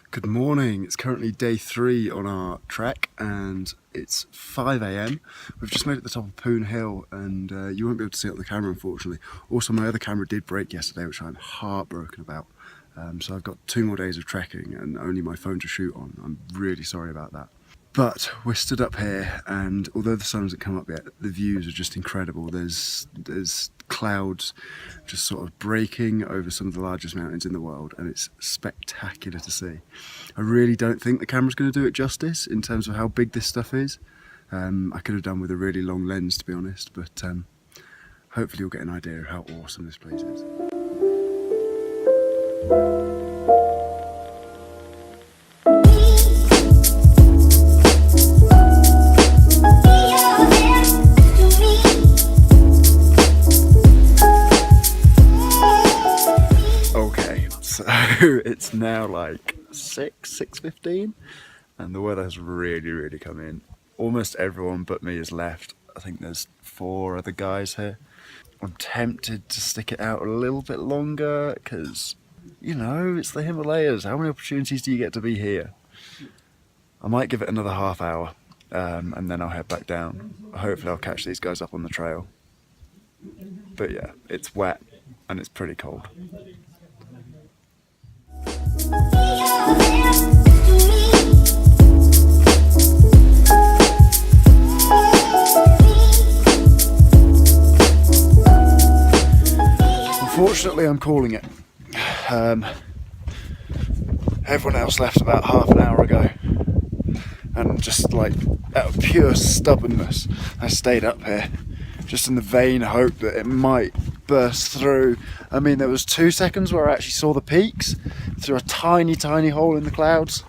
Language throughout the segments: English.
Good morning. It's currently day 3 on our trek and it's 5 AM. We've just made it to the top of Poon Hill and you won't be able to see it on the camera, unfortunately. Also, my other camera did break yesterday, which I'm heartbroken about. So I've got 2 more days of trekking and only my phone to shoot on. I'm really sorry about that. But we're stood up here and although the sun hasn't come up yet, the views are just incredible. There's clouds just sort of breaking over some of the largest mountains in the world and it's spectacular to see. I really don't think the camera's going to do it justice in terms of how big this stuff is. I could have done with a really long lens, to be honest, but hopefully you'll get an idea of how awesome this place is. So it's now like 6:15 and the weather has really come in. Almost everyone but me is left. I think there's 4 other guys here. I'm tempted to stick it out a little bit longer because, you know, it's the Himalayas. How many opportunities do you get to be here? I might give it another half hour and then I'll head back down. Hopefully I'll catch these guys up on the trail. But yeah, it's wet and it's pretty cold. Unfortunately, I'm calling it. Everyone else left about half an hour ago, and just like out of pure stubbornness, I stayed up here, just in the vain hope that it might burst through. I mean, there was 2 seconds where I actually saw the peaks through a tiny hole in the clouds,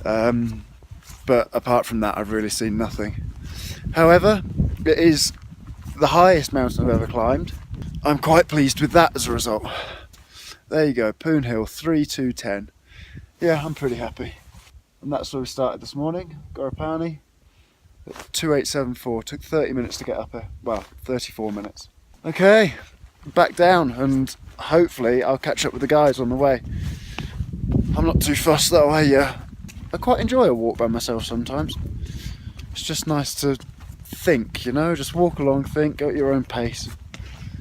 but apart from that I've really seen nothing. However, it is the highest mountain I've ever climbed. I'm quite pleased with that as a result. There you go, Poon Hill 3210. Yeah, I'm pretty happy. And that's where we started this morning. Gorapani at 2874. Took 30 minutes to get up here. Well, 34 minutes. Okay, back down and hopefully I'll catch up with the guys on the way. I'm not too fussed though. I quite enjoy a walk by myself sometimes. It's just nice to think, you know, just walk along, think, go at your own pace.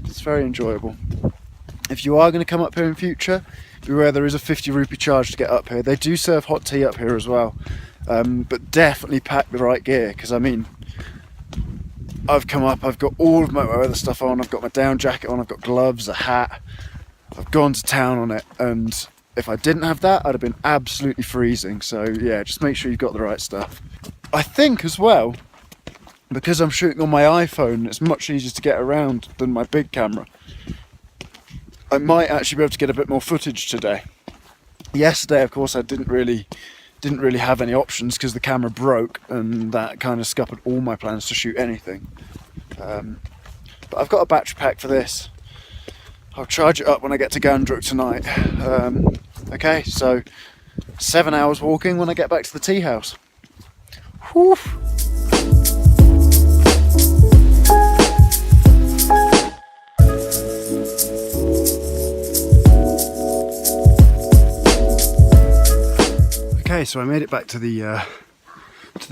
It's very enjoyable. If you are going to come up here in future, beware there is a 50 rupee charge to get up here. They do serve hot tea up here as well, but definitely pack the right gear because I mean, I've come up, I've got all of my weather stuff on, I've got my down jacket on, I've got gloves, a hat, I've gone to town on it, and if I didn't have that I'd have been absolutely freezing. So yeah, just make sure you've got the right stuff. I think as well, because I'm shooting on my iPhone, it's much easier to get around than my big camera. I might actually be able to get a bit more footage today. Yesterday, of course, I didn't really have any options because the camera broke, and that kind of scuppered all my plans to shoot anything. But I've got a battery pack for this. I'll charge it up when I get to Gandruk tonight. Okay, so 7 hours walking when I get back to the tea house. Whew. Okay, so I made it back to the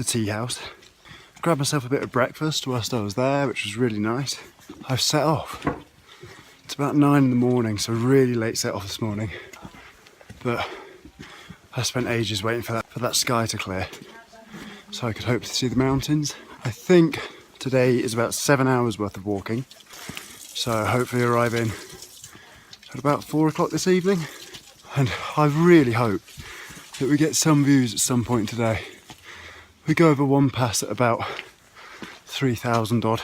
tea house. Grabbed myself a bit of breakfast whilst I was there, which was really nice. I've set off. It's about 9 in the morning, so really late set off this morning. But I spent ages waiting for that sky to clear, so I could hope to see the mountains. I think today is about 7 hours worth of walking, so hopefully arriving at about 4 o'clock this evening. And I really hope that we get some views at some point today. We go over one pass at about 3,000 odd,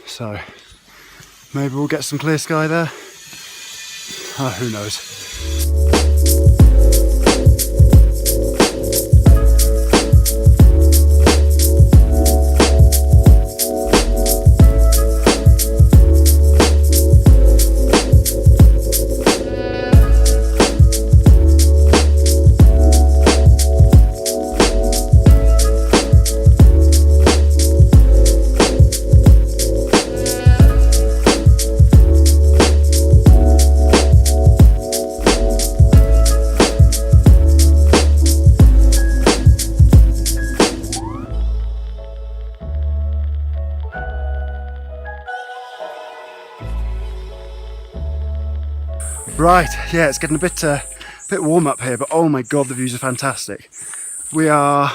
so maybe we'll get some clear sky there. Who knows. Right, yeah, it's getting a bit warm up here, but oh my god, the views are fantastic. We are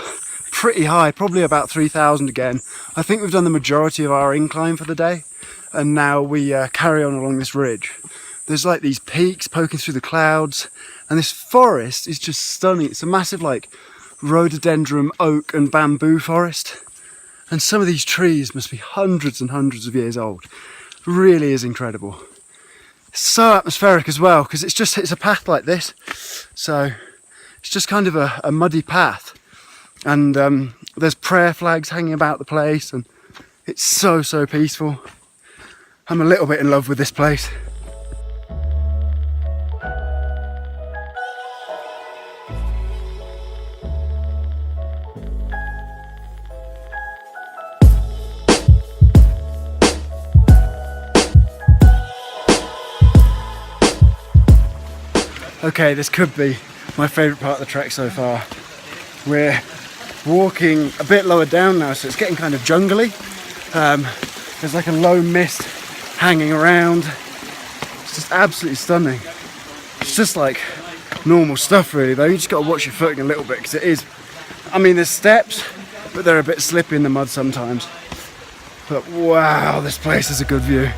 pretty high, probably about 3,000 again. I think we've done the majority of our incline for the day, and now we carry on along this ridge. There's like these peaks poking through the clouds, and this forest is just stunning. It's a massive like rhododendron, oak and bamboo forest, and some of these trees must be hundreds and hundreds of years old. It really is incredible. So atmospheric as well, because it's a path like this, so it's just kind of a muddy path, and there's prayer flags hanging about the place, and it's so peaceful. I'm a little bit in love with this place. Okay, this could be my favourite part of the trek so far. We're walking a bit lower down now, so it's getting kind of jungly. There's like a low mist hanging around. It's just absolutely stunning. It's just like normal stuff really though. You just got to watch your footing a little bit, because it is, I mean there's steps, but they're a bit slippy in the mud sometimes. But wow, this place has a good view.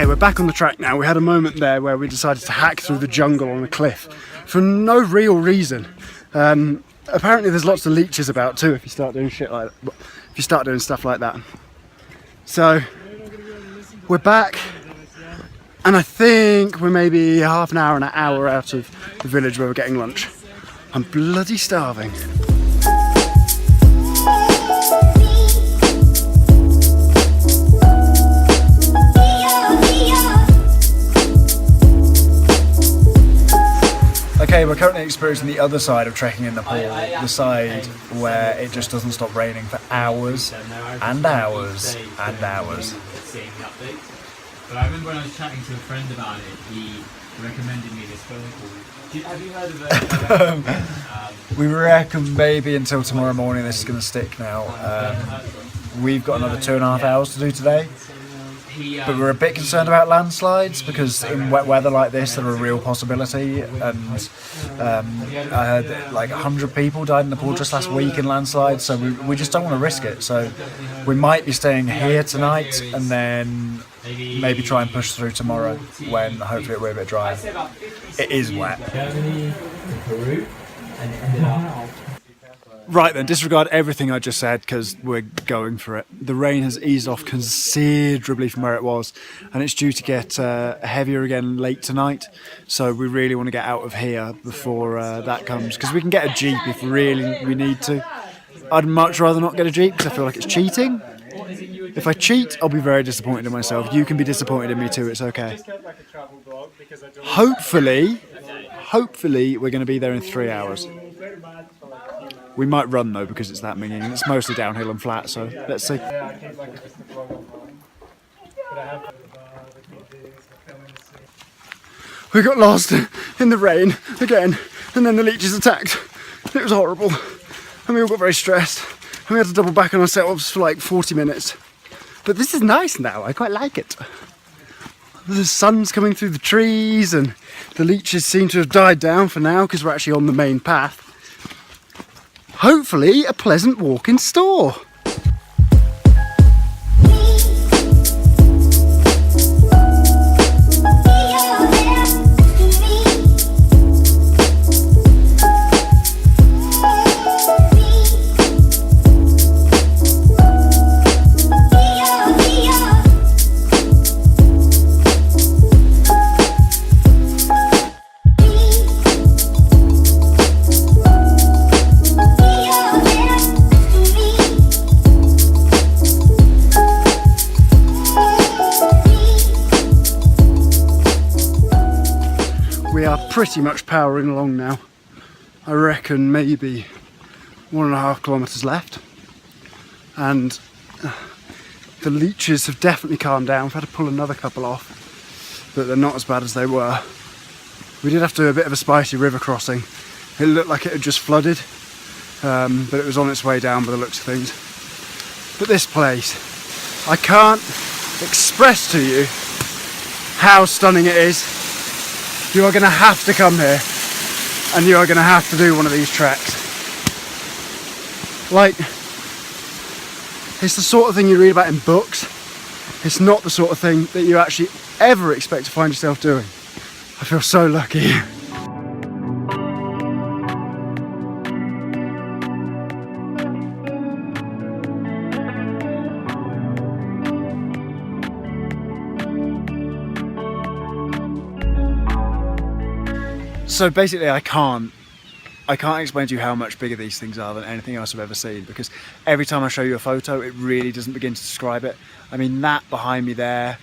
We're back on the track now. We had a moment there where we decided to hack through the jungle on a cliff for no real reason. Apparently there's lots of leeches about too if you start doing shit like that, if you start doing stuff like that. So we're back, and I think we're maybe half an hour and an hour out of the village where we're getting lunch. I'm bloody starving. Okay, we're currently experiencing the other side of trekking in Nepal, the side where it just doesn't stop raining for hours and hours and hours. But I remember when I was chatting to a friend about it, he recommended me this film called... Have you heard of it? We reckon maybe until tomorrow morning this is going to stick now. We've got another 2.5 hours to do today. But we're a bit concerned about landslides, because in wet weather like this they're a real possibility, and I heard that like 100 people died in Nepal just last week in landslides, so we just don't want to risk it. So we might be staying here tonight and then maybe try and push through tomorrow when hopefully it'll be a bit drier. It is wet. Germany, Peru, and it ended up... Right then, disregard everything I just said because we're going for it. The rain has eased off considerably from where it was, and it's due to get heavier again late tonight, so we really want to get out of here before that comes, because we can get a Jeep if really we need to. I'd much rather not get a Jeep because I feel like it's cheating. If I cheat, I'll be very disappointed in myself. You can be disappointed in me too, it's okay. Hopefully we're going to be there in 3 hours. We might run though, because it's that minging, and it's mostly downhill and flat, so let's see. We got lost in the rain again, and then the leeches attacked. It was horrible, and we all got very stressed, and we had to double back on ourselves for like 40 minutes. But this is nice now, I quite like it. The sun's coming through the trees, and the leeches seem to have died down for now, because we're actually on the main path. Hopefully a pleasant walk in store. We are pretty much powering along now. I reckon maybe 1.5 kilometres left, and the leeches have definitely calmed down. We've had to pull another couple off, but they're not as bad as they were. We did have to do a bit of a spicy river crossing. It looked like it had just flooded, but it was on its way down by the looks of things. But this place, I can't express to you how stunning it is. You are going to have to come here, and you are going to have to do one of these treks. Like, it's the sort of thing you read about in books. It's not the sort of thing that you actually ever expect to find yourself doing. I feel so lucky. So basically I can't explain to you how much bigger these things are than anything else I've ever seen, because every time I show you a photo it really doesn't begin to describe it. I mean, that behind me there,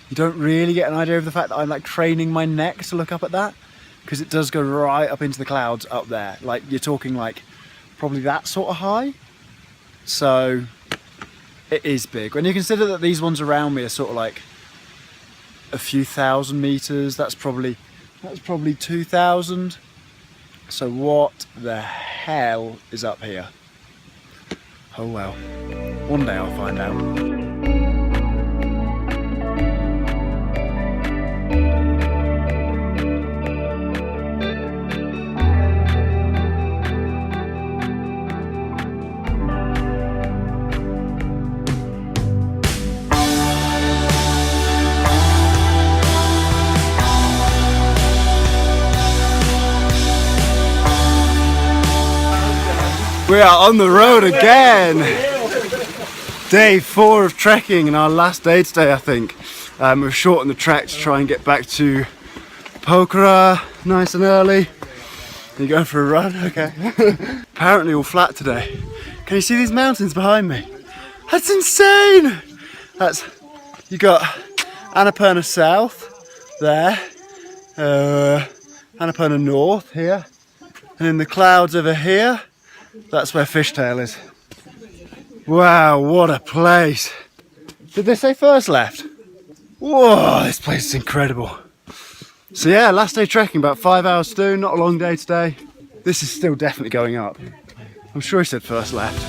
you don't really get an idea of the fact that I'm like craning my neck to look up at that, because it does go right up into the clouds up there. Like, you're talking like probably that sort of high. So it is big. When you consider that these ones around me are sort of like a few thousand meters, that's probably 2,000. So what the hell is up here? Oh well, one day I'll find out. We are on the road again! Day 4 of trekking, and our last day today, I think. We've shortened the trek to try and get back to Pokhara nice and early. Are you going for a run? Okay. Apparently all flat today. Can you see these mountains behind me? That's insane! You got Annapurna South there, Annapurna North here, and in the clouds over here, that's where Fishtail is. Wow, what a place. Did they say first left? Whoa, this place is incredible. So yeah, last day trekking, about 5 hours to do, not a long day today. This is still definitely going up. I'm sure he said first left.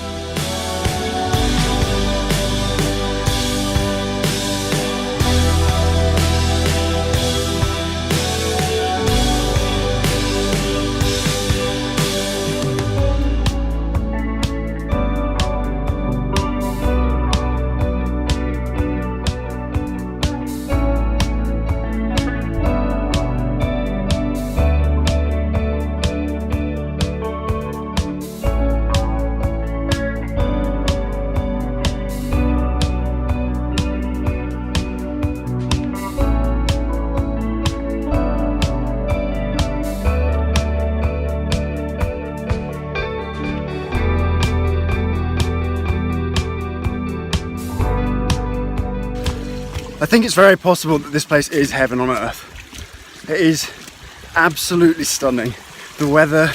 I think it's very possible that this place is heaven on earth. It is absolutely stunning. The weather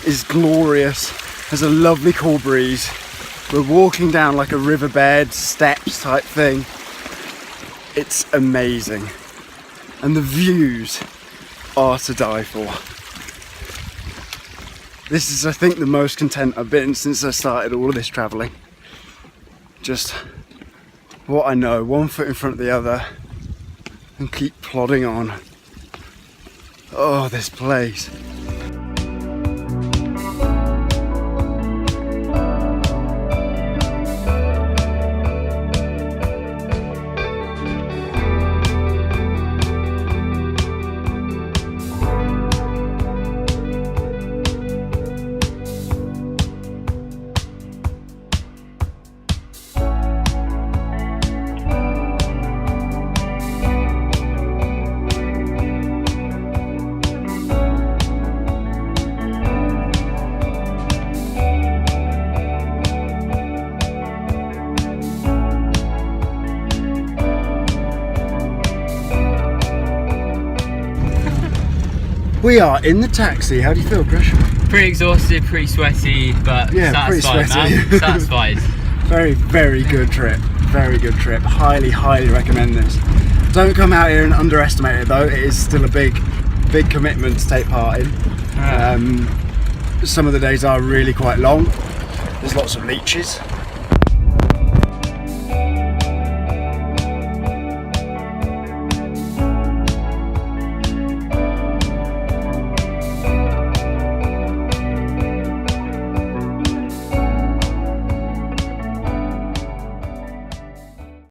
is glorious. There's a lovely cool breeze. We're walking down like a riverbed, steps type thing. It's amazing. And the views are to die for. This is, I think, the most content I've been since I started all of this travelling. Just what I know, one foot in front of the other, and keep plodding on. Oh, this place. We are in the taxi. How do you feel, Chris? Pretty exhausted, pretty sweaty, but Yeah, pretty satisfied, sweaty. man. Satisfied. Very, very good trip. Very good trip. Highly, highly recommend this. Don't come out here and underestimate it though. It is still a big commitment to take part in. Some of the days are really quite long. There's lots of leeches.